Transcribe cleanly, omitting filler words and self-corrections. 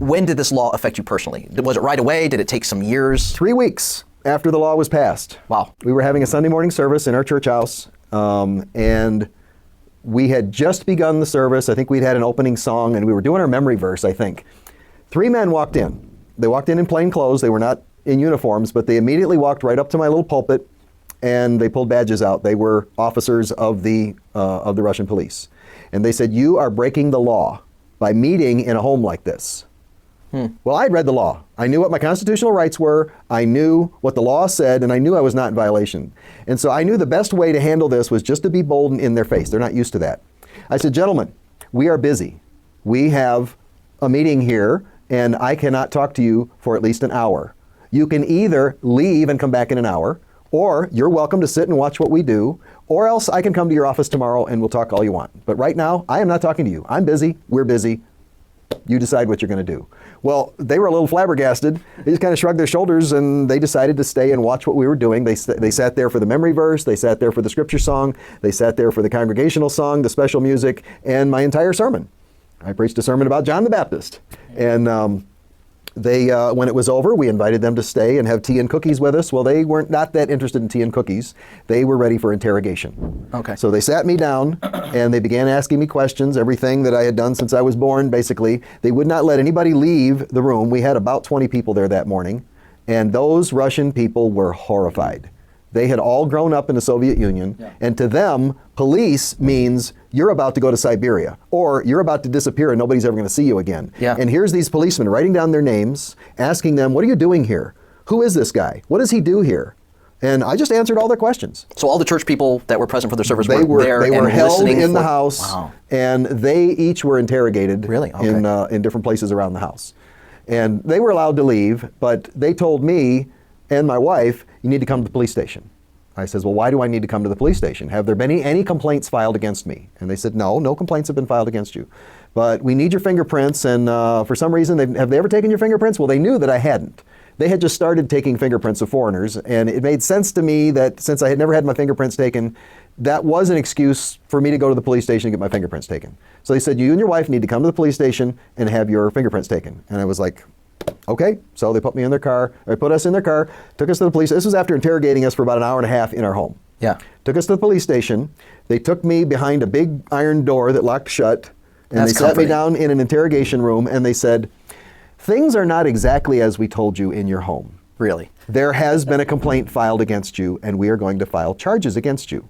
when did this law affect you personally? Was it right away? Did it take some years? 3 weeks after the law was passed. Wow. We were having a Sunday morning service in our church house, and we had just begun the service. I think we'd had an opening song, and we were doing our memory verse, I think. 3 men walked in. They walked in plain clothes. They were not in uniforms, but they immediately walked right up to my little pulpit, and they pulled badges out. They were officers of the Russian police. And they said, "You are breaking the law by meeting in a home like this." Well, I'd read the law. I knew what my constitutional rights were. I knew what the law said, and I knew I was not in violation. And so I knew the best way to handle this was just to be bold and in their face. They're not used to that. I said, "Gentlemen, we are busy. We have a meeting here, and I cannot talk to you for at least an hour. You can either leave and come back in an hour, or you're welcome to sit and watch what we do, or else I can come to your office tomorrow and we'll talk all you want. But right now, I am not talking to you. I'm busy. We're busy. You decide what you're going to do." Well, they were a little flabbergasted. They just kind of shrugged their shoulders, and they decided to stay and watch what we were doing. They sat there for the memory verse. They sat there for the scripture song. They sat there for the congregational song, the special music, and my entire sermon. I preached a sermon about John the Baptist. And when it was over, we invited them to stay and have tea and cookies with us. Well, they weren't not that interested in tea and cookies. They were ready for interrogation. Okay. So they sat me down and they began asking me questions, everything that I had done since I was born, basically. They would not let anybody leave the room. We had about 20 people there that morning, and those Russian people were horrified. They had all grown up in the Soviet Union, and to them, police means you're about to go to Siberia, or you're about to disappear and nobody's ever going to see you again. Yeah. And here's these policemen writing down their names, asking them, "What are you doing here? Who is this guy? What does he do here?" And I just answered all their questions. So all the church people that were present for the service They were there They were and held listening in the for- house, Wow. and they each were interrogated Really? Okay. in different places around the house. And they were allowed to leave, but they told me and my wife, "You need to come to the police station." I says, "Well, why do I need to come to the police station? Have there been any complaints filed against me?" And they said, no complaints have been filed against you. But we need your fingerprints, and for some reason, have they ever taken your fingerprints? Well, they knew that I hadn't. They had just started taking fingerprints of foreigners, and it made sense to me that since I had never had my fingerprints taken, that was an excuse for me to go to the police station and get my fingerprints taken. So they said, "You and your wife need to come to the police station and have your fingerprints taken." And I was like, okay. So they put me in their car, or put us in their car, took us to the police. This was after interrogating us for about an hour and a half in our home. Yeah. Took us to the police station. They took me behind a big iron door that locked shut, and That's they sat me comforting. down in an interrogation room, and they said, "Things are not exactly as we told you in your home. Really? There has been a complaint filed against you, and we are going to file charges against you."